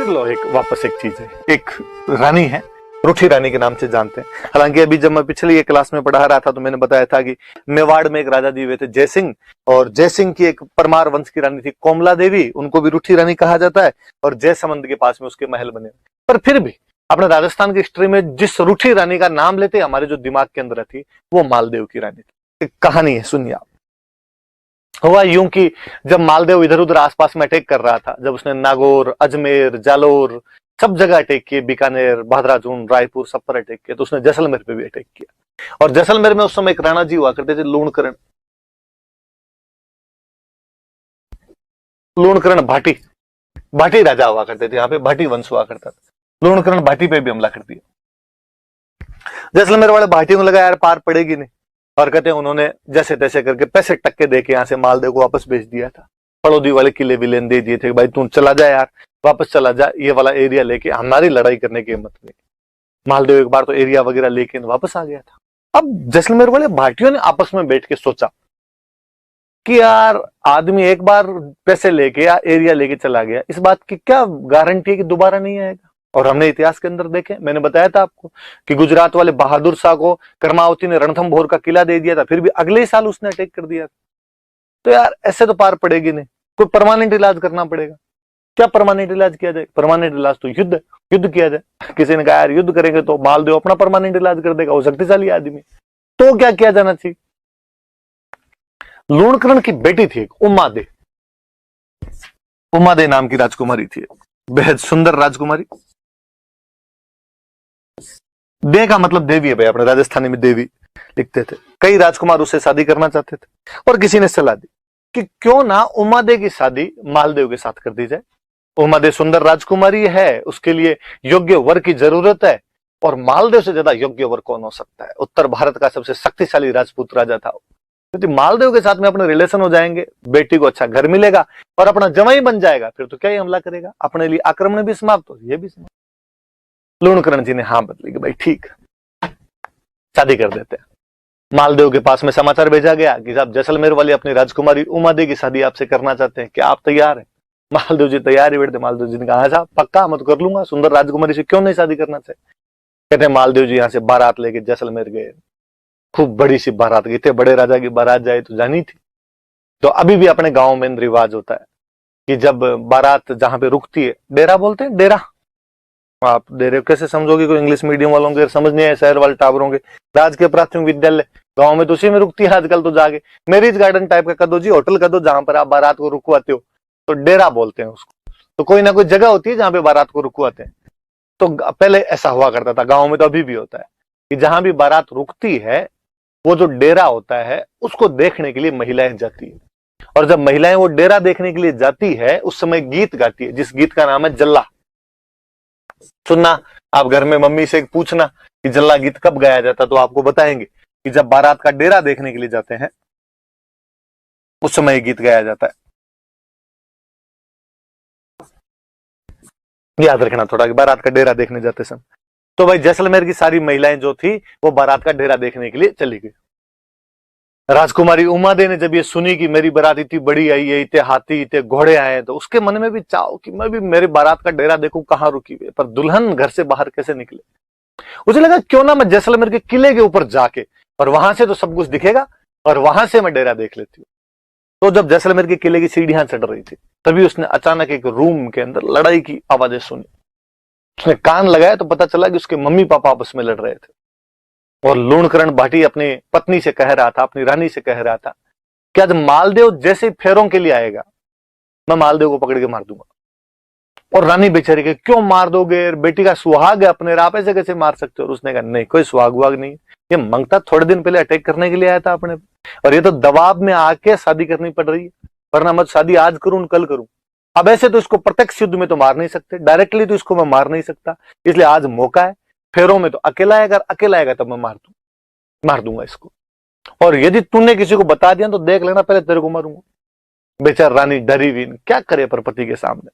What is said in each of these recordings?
फिर लो एक वापस एक चीज है, एक रानी है, रूठी रानी के नाम से जानते हैं। हालांकि अभी जब मैं पिछली एक क्लास में पढ़ा रहा था तो मैंने बताया था कि मेवाड़ में एक राजा जी हुए थे जयसिंह, और जयसिंह की एक परमार वंश की रानी थी कोमला देवी, उनको भी रूठी रानी कहा जाता है, और जयसमंद के पास में उसके महल बने। पर फिर भी अपने राजस्थान की हिस्ट्री में जिस रूठी रानी का नाम लेते हमारे जो दिमाग के अंदर थी वो मालदेव की रानी थी। एक कहानी है, सुनिए आप। हुआ यूं कि जब मालदेव इधर उधर आसपास में अटैक कर रहा था, जब उसने नागौर, अजमेर, जालोर सब जगह अटैक किए, बीकानेर, बहदराजून, रायपुर सब पर अटैक किया, तो उसने जैसलमेर पे भी अटैक किया। और जैसलमेर में उस समय एक राणा जी हुआ करते थे लूणकरण भाटी, भाटी राजा हुआ करते थे, यहाँ पे भाटी वंश हुआ करता था। लूणकरण भाटी पे भी हमला कर दिया। जैसलमेर वाले भाटियों को लगा यार पार पड़ेगी नहीं, और कहते हैं उन्होंने जैसे तैसे करके पैसे टक्के देके यहाँ से मालदेव को वापस भेज दिया था। पड़ोदी वाले किले विलेन दे दिए थे, भाई तू चला जा यार, वापस चला जा, ये वाला एरिया लेके हमारी लड़ाई करने की हिम्मत नहीं। मालदेव एक बार तो एरिया वगैरह लेके वापस आ गया था। अब जैसलमेर वाले भाटियों ने आपस में बैठ के सोचा कि यार आदमी एक बार पैसे लेके या एरिया लेके चला गया, इस बात की क्या गारंटी है कि दोबारा नहीं आएगा। और हमने इतिहास के अंदर देखे, मैंने बताया था आपको कि गुजरात वाले बहादुर शाह को कर्मावती ने रणथंभौर का किला दे दिया था, फिर भी अगले ही साल उसने अटैक कर दिया था। तो यार ऐसे तो पार पड़ेगी नहीं, कोई परमानेंट इलाज करना पड़ेगा। क्या परमानेंट इलाज किया जाए? परमानेंट इलाज तो युद्ध किया जाए। किसी ने कहा यार युद्ध करेंगे तो मालदेव अपना परमानेंट इलाज कर देगा, वो शक्तिशाली आदमी। तो क्या किया जाना चाहिए? लूणकरण की बेटी थी एक उमादे, उमादे नाम की राजकुमारी थी, बेहद सुंदर राजकुमारी। दे का मतलब देवी है भाई, अपने राजस्थानी में देवी लिखते थे। कई राजकुमार उससे शादी करना चाहते थे, और किसी ने सलाह दी कि क्यों ना उमादे की शादी मालदेव के साथ कर दी जाए। उमादे सुंदर राजकुमारी है, उसके लिए योग्य वर की जरूरत है, और मालदेव से ज्यादा योग्य वर कौन हो सकता है? उत्तर भारत का सबसे शक्तिशाली राजपूत राजा था। यदि मालदेव के साथ में अपने रिलेशन हो जाएंगे, बेटी को अच्छा घर मिलेगा और अपना जमाई बन जाएगा, फिर तो क्या ही हमला करेगा, अपने लिए आक्रमण भी समाप्त हो, ये भी समाप्त। लूणकरण जी ने हाँ बदली कि भाई ठीक, शादी कर देते हैं। मालदेव के पास में समाचार भेजा गया कि साहब जैसलमेर वाली अपनी राजकुमारी उमादे की शादी आपसे करना चाहते हैं, क्या आप तैयार हैं? मालदेव जी तैयार ही बैठे। मालदेव जी ने कहा साहब पक्का, मैं तो कर लूंगा, सुंदर राजकुमारी से क्यों नहीं शादी करना चाहिए। कहते हैं मालदेव जी यहाँ से बारात लेके जैसलमेर गए, खूब बड़ी सी बारात गई। थे बड़े राजा की बारात जाए तो जानी थी। तो अभी भी अपने गांव में रिवाज होता है कि जब बारात जहां पे रुकती है, डेरा बोलते हैं, डेरा। आप डेरे कैसे समझोगे, कोई इंग्लिश मीडियम वालों के समझ नहीं है, शहर वाले टावरों के। राजकीय प्राथमिक विद्यालय गांव में तो उसी में रुकती है आजकल तो जाके। मैरिज गार्डन टाइप का कर दो जी, होटल कर दो जहां पर आप बारात को रुकवाते हो, तो डेरा बोलते हैं उसको। तो कोई ना कोई जगह होती है जहां पे बारात को रुकवाते हैं। तो पहले ऐसा हुआ करता था, गाँव में तो अभी भी होता है कि जहां भी बारात रुकती है वो जो डेरा होता है उसको देखने के लिए महिलाएं जाती है। और जब महिलाएं वो डेरा देखने के लिए जाती है, उस समय गीत गाती है, जिस गीत का नाम है जल्ला। सुनना आप घर में मम्मी से पूछना कि जल्ला गीत कब गाया जाता, तो आपको बताएंगे कि जब बारात का डेरा देखने के लिए जाते हैं उस समय गीत गाया जाता है। याद रखना थोड़ा कि बारात का डेरा देखने जाते समय। तो भाई जैसलमेर की सारी महिलाएं जो थी वो बारात का डेरा देखने के लिए चली गई। राजकुमारी उमादे ने जब ये सुनी कि मेरी बारात इतनी बड़ी आई है, इतने हाथी इतने घोड़े आए, तो उसके मन में भी चाहो कि मैं भी मेरे बारात का डेरा देखूं कहां रुकी हुई है, पर दुल्हन घर से बाहर कैसे निकले। उसे लगा क्यों ना मैं जैसलमेर के किले के ऊपर जाके, और वहां से तो सब कुछ दिखेगा, और वहां से मैं डेरा देख लेती हूँ। तो जब जैसलमेर के किले की सीढ़ियां चढ़ रही थी, तभी उसने अचानक एक रूम के अंदर लड़ाई की आवाजें सुनी। उसने कान लगाया तो पता चला कि उसके मम्मी पापा आपस में लड़ रहे थे, और लूणकरण भाटी अपनी पत्नी से कह रहा था, अपनी रानी से कह रहा था कि आज मालदेव जैसे फेरों के लिए आएगा, मैं मालदेव को पकड़ के मार दूंगा। और रानी बेचारी के क्यों मार दोगे, बेटी का सुहाग है अपने, आप ऐसे कैसे मार सकते हो? और उसने कहा नहीं, कोई सुहाग वहाग नहीं, ये मंगता थोड़े दिन पहले अटैक करने के लिए आया था अपने, और ये तो दबाव में आके शादी करनी पड़ रही है, वरना मैं शादी आज करूं कल करूं। अब ऐसे तो इसको प्रत्यक्ष युद्ध में तो मार नहीं सकते, डायरेक्टली तो इसको मैं मार नहीं सकता, इसलिए आज मौका है, फेरों में तो अकेला आएगा, अकेला आएगा तब मैं मार दूंगा इसको, और यदि तूने किसी को बता दिया तो देख लेना पहले तेरे को मारूंगा। बेचार रानी डरी हुई, क्या करे पर पति के सामने।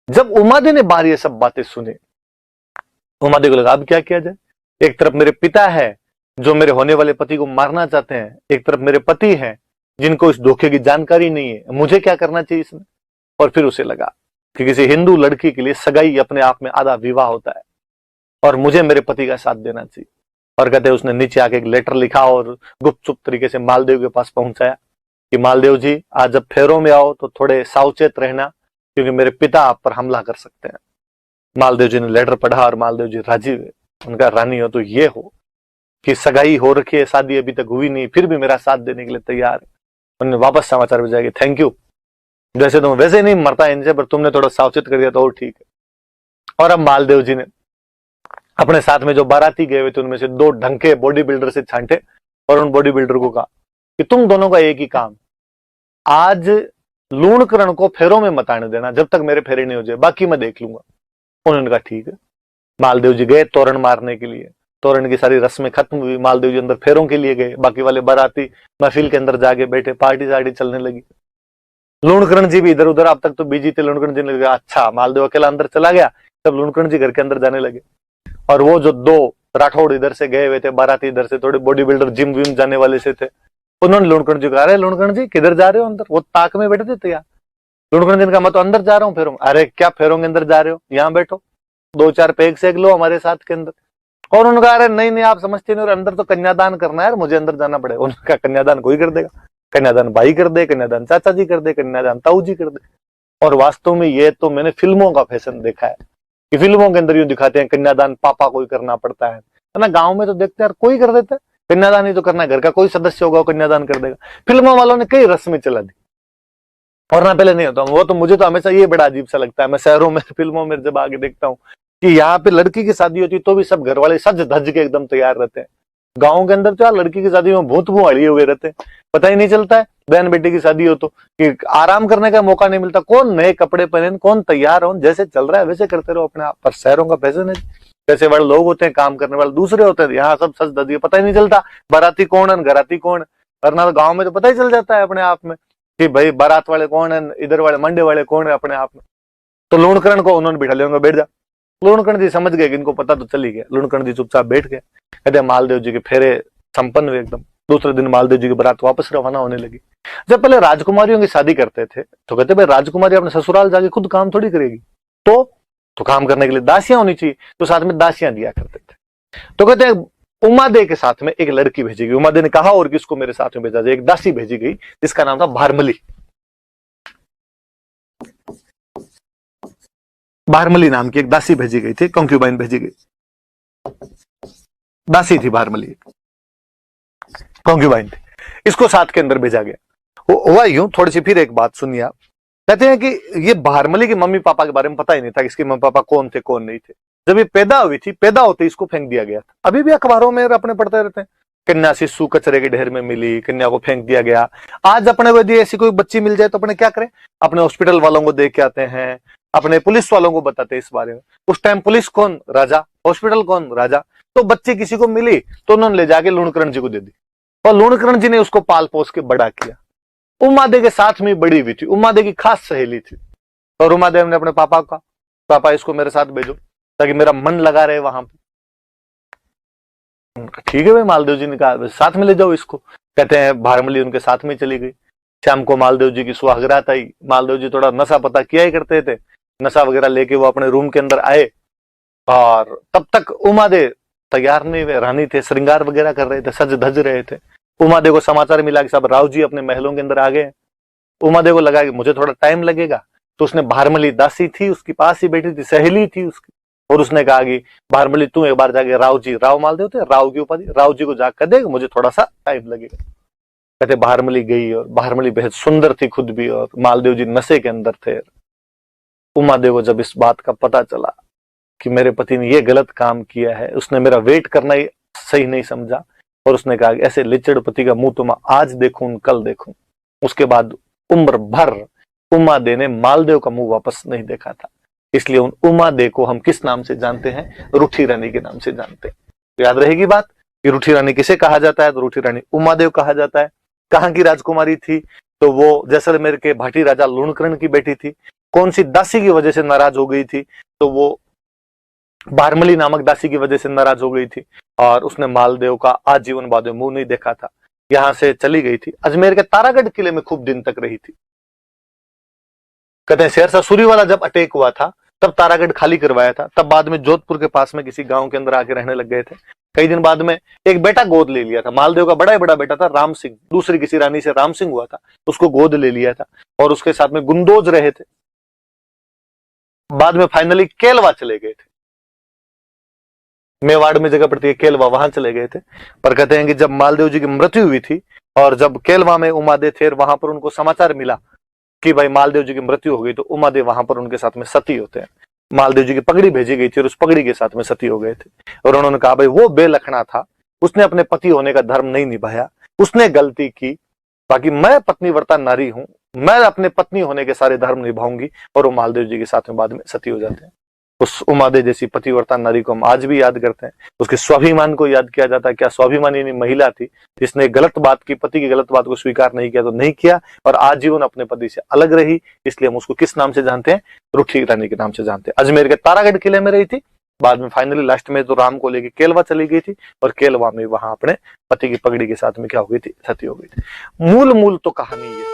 जब उमादे ने बाहर ये सब बातें सुनी, उमादे को लगा अब क्या किया जाए। एक तरफ मेरे पिता है जो मेरे होने वाले पति को मारना चाहते हैं, एक तरफ मेरे पति हैं जिनको इस धोखे की जानकारी नहीं है, मुझे क्या करना चाहिए इसमें। और फिर उसे लगा कि किसी हिंदू लड़की के लिए सगाई अपने आप में आधा विवाह होता है और मुझे मेरे पति का साथ देना चाहिए। और कहते उसने नीचे आके एक लेटर लिखा और गुपचुप तरीके से मालदेव के पास पहुंचाया कि मालदेव जी, आज जब फेरों में आओ तो थोड़े सावचेत रहना, क्योंकि मेरे पिता आप पर हमला कर सकते हैं। मालदेव जी ने लेटर पढ़ा और मालदेव जी राजी हुए। उनका रानी हो तो ये हो कि सगाई हो रखी है, शादी अभी तक हुई नहीं, फिर भी मेरा साथ देने के लिए तैयार है। उन्होंने वापस समाचार भेजा कि थैंक यू, जैसे तुम वैसे नहीं मरता इनसे, पर तुमने थोड़ा सावचेत कर दिया तो और ठीक है। और अब मालदेव जी ने अपने साथ में जो बाराती गए हुए थे उनमें से 2 ढंग के बॉडी बिल्डर से छांटे और उन बॉडी बिल्डर को कहा कि तुम दोनों का एक ही काम, आज लूणकरण को फेरों में मत आने देना जब तक मेरे फेरे नहीं हो जाए, बाकी मैं देख लूंगा। उन्होंने कहा ठीक है। मालदेव जी गए तोरण मारने के लिए। तोरण की सारी रस्में खत्म हुई, मालदेव जी अंदर फेरों के लिए गए, बाकी वाले बाराती महफिल के अंदर जाके बैठे, पार्टी सार्टी चलने लगी। लूणकरण जी भी इधर उधर, अब तक तो बिजी थे। लूणकरण जी ने कहा अच्छा, मालदेव अकेला अंदर चला गया। तब लूणकरण जी घर के अंदर जाने लगे और वो जो 2 राठौड़ इधर से गए हुए थे, बाराती इधर से, थोड़े बॉडी बिल्डर जिम विम जाने वाले से थे, उन्होंने लूणकरण जी को कहा, अरे लूणकरण जी किधर जा रहे हो अंदर? वो ताक में बैठे थे तैयार। लूणकरण जी ने कहा मैं तो अंदर जा रहा हूँ फेरों। अरे क्या फेरों के अंदर जा रहे हो, यहाँ बैठो, 2-4 पेग सेक लो हमारे साथ के अंदर। और उन्होंने कहा अरे नहीं नहीं, आप समझते नहीं, और अंदर तो कन्यादान करना है यार, मुझे अंदर जाना पड़ेगा। उन्होंने कहा कन्यादान कोई कर देगा, कन्यादान भाई कर दे, कन्यादान चाचा जी कर दे, कन्यादान ताऊ जी कर दे। और वास्तव में ये तो मैंने फिल्मों का फैशन देखा है कि फिल्मों के अंदर यूं दिखाते हैं कन्यादान पापा को ही करना पड़ता है ना। गांव में तो देखते हैं यार कोई कर देता है कन्यादान, ही तो करना है, घर का कोई सदस्य होगा कन्यादान कर देगा। फिल्मों वालों ने कई रस्में चला दी और ना पहले नहीं होता। वो तो मुझे तो हमेशा ये बड़ा अजीब सा लगता है, मैं शहरों में फिल्मों में जब आगे देखता हूँ कि यहाँ पे लड़की की शादी होती है तो भी सब घर वाले सज धज के एकदम तैयार रहते हैं। गाँव के अंदर तो यार लड़की की शादी में भूत भुआड़िए हुए रहते हैं, पता ही नहीं चलता है। बहन बेटी की शादी हो तो कि आराम करने का मौका नहीं मिलता, कौन नए कपड़े पहने, कौन तैयार हो, जैसे चल रहा है वैसे करते रहो अपने आप। पर शहरों का फैशन है, जैसे वाले लोग होते हैं काम करने वाले दूसरे होते हैं, यहाँ सब सज धज, पता ही नहीं चलता बाराती कौन है घराती कौन है। वरना गाँव में तो पता ही चल जाता है अपने आप में कि भाई बारात वाले कौन है, इधर वाले मंडे वाले कौन है अपने आप में। तो लूणकरण को उन्होंने बिठा लिया, बैठ जा। लूणकरण जी समझ गए कि इनको पता तो चल ही गया। लूणकरण जी चुपचाप बैठ गए। कहते मालदेव जी के फेरे संपन्न हुए एकदम। दूसरे दिन मालदेव जी की बारात वापस रवाना होने लगी। जब पहले राजकुमारियों की शादी करते थे तो कहते भाई राजकुमारी अपने ससुराल जाके खुद काम थोड़ी करेगी, तो काम करने के लिए दासियां होनी चाहिए, तो साथ में दासियां दिया करते थे। तो कहते हैं उमा दे के साथ में एक लड़की भेजी गई। उमा दे ने कहा और किसको मेरे साथ में भेजा जाए, एक दासी भेजी गई जिसका नाम था भारमली। भारमली नाम की एक दासी भेजी गई थी, कंक्यूबाइन भेजी गई, दासी थी भारमली, कंक्यूबाइन थी। इसको साथ के अंदर भेजा गया। हुआ यूं, थोड़ी सी फिर एक बात सुनिए आप। कहते हैं कि ये भारमली के मम्मी पापा के बारे में पता ही नहीं था, इसके मम्मी पापा कौन थे कौन नहीं थे। जब ये पैदा हुई थी, पैदा होते इसको फेंक दिया गया था। अभी भी अखबारों में अपने पढ़ते रहते हैं, कन्या शिशु कचरे के ढेर में मिली, कन्या को फेंक दिया गया। आज अपने को यदि ऐसी कोई बच्ची मिल जाए तो अपने क्या करें, अपने हॉस्पिटल वालों को देख के आते हैं, अपने पुलिस वालों को बताते हैं इस बारे में। उस टाइम पुलिस कौन, राजा, हॉस्पिटल कौन, राजा। तो बच्ची किसी को मिली तो उन्होंने ले जाके लूणकरण जी को दे दी और लूणकरण जी ने उसको पाल पोस के बड़ा किया। उमादे के साथ में बड़ी हुई थी, उमादे की खास सहेली थी। और उमादेव ने अपने पापा का, पापा इसको मेरे साथ भेजो ताकि मेरा मन लगा रहे वहां पे। ठीक है भाई, मालदेव जी ने कहा साथ में ले जाओ इसको। कहते हैं भारमली उनके साथ में चली गई। शाम को मालदेव जी की सुहागरात आई। मालदेव जी थोड़ा नशा पता किया ही करते थे, नशा वगैरह लेके वो अपने रूम के अंदर आए और तब तक उमादे तैयार नहीं हुए, रानी थे, श्रृंगार वगैरह कर रहे थे, सज धज रहे थे। उमादे को समाचार मिला कि साहब राव जी अपने महलों के अंदर आ गए। उमादे को लगा कि मुझे थोड़ा टाइम लगेगा, तो उसने भारमली दासी थी उसके पास ही बैठी थी, सहेली थी उसकी, और उसने कहा कि भारमली तू एक बार जाके राव जी, राव मालदेव थे, राव की उपाधि, राव जी को जाकर देगा, मुझे थोड़ा सा टाइम लगेगा। कहते भारमली गई और भारमली बेहद सुंदर थी खुद भी, और मालदेव जी नशे के अंदर थे। उमादेव को जब इस बात का पता चला कि मेरे पति ने ये गलत काम किया है, उसने मेरा वेट करना ही सही नहीं समझा और उसने कहा कि ऐसे लिचड़ पति का मुंह तो मैं आज देखूं कल देखूं। उसके बाद उम्र भर उमादे ने मालदेव का मुंह वापस नहीं देखा था। इसलिए उन उमादे को हम किस नाम से जानते हैं, रूठी रानी के नाम से जानते हैं। तो याद रहेगी बात कि रूठी रानी किसे कहा जाता है, तो रूठी रानी उमादेव कहा जाता है। कहां की राजकुमारी थी, तो वो जैसलमेर के भाटी राजा लूणकरण की बेटी थी। कौन सी दासी की वजह से नाराज हो गई थी, तो वो भारमली नामक दासी की वजह से नाराज हो गई थी और उसने मालदेव का आजीवन बाद में मुंह नहीं देखा था। यहां से चली गई थी, अजमेर के तारागढ़ किले में खूब दिन तक रही थी। कहते हैं शेरशाह सूरी वाला जब अटैक हुआ था तब तारागढ़ खाली करवाया था, तब बाद में जोधपुर के पास में किसी गांव के अंदर आके रहने लग गए थे। कई दिन बाद में एक बेटा गोद ले लिया था, मालदेव का बड़ा ही बड़ा बेटा था राम सिंह, दूसरी किसी रानी से राम सिंह हुआ था, उसको गोद ले लिया था और उसके साथ में गुंदोज रहे थे। बाद में फाइनली केलवा चले गए थे, मेवाड़ में जगह पड़ती है केलवा, वहां चले गए थे। पर कहते हैं कि जब मालदेव जी की मृत्यु हुई थी और जब केलवा में उमादेव थे, वहां पर उनको समाचार मिला कि भाई मालदेव जी की मृत्यु हो गई, तो उमादेव वहां पर उनके साथ में सती होते हैं। मालदेव जी की पगड़ी भेजी गई थी और उस पगड़ी के साथ में सती हो गए थे। और उन्होंने कहा भाई वो बेलखना था, उसने अपने पति होने का धर्म नहीं निभाया, उसने गलती की, बाकी मैं पत्नीव्रता नारी हूं, मैं अपने पत्नी होने के सारे धर्म निभाऊंगी। और वो मालदेव जी के साथ में बाद में सती हो जाते हैं। उस उमादेव जैसी पतिव्रता नारी को हम आज भी याद करते हैं, उसके स्वाभिमान को याद किया जाता है। क्या स्वाभिमानी महिला थी जिसने गलत बात की, पति की गलत बात को स्वीकार नहीं किया तो नहीं किया और आजीवन अपने पति से अलग रही, इसलिए हम उसको किस नाम से जानते हैं? रूठी रानी के नाम से जानते हैं। अजमेर के तारागढ़ किले में रही थी, बाद में फाइनली लास्ट में तो राम को लेकर केलवा चली गई थी और केलवा में वहां अपने पति की पगड़ी के साथ में क्या हो गई थी? सती हो गई थी। मूल तो कहानी ये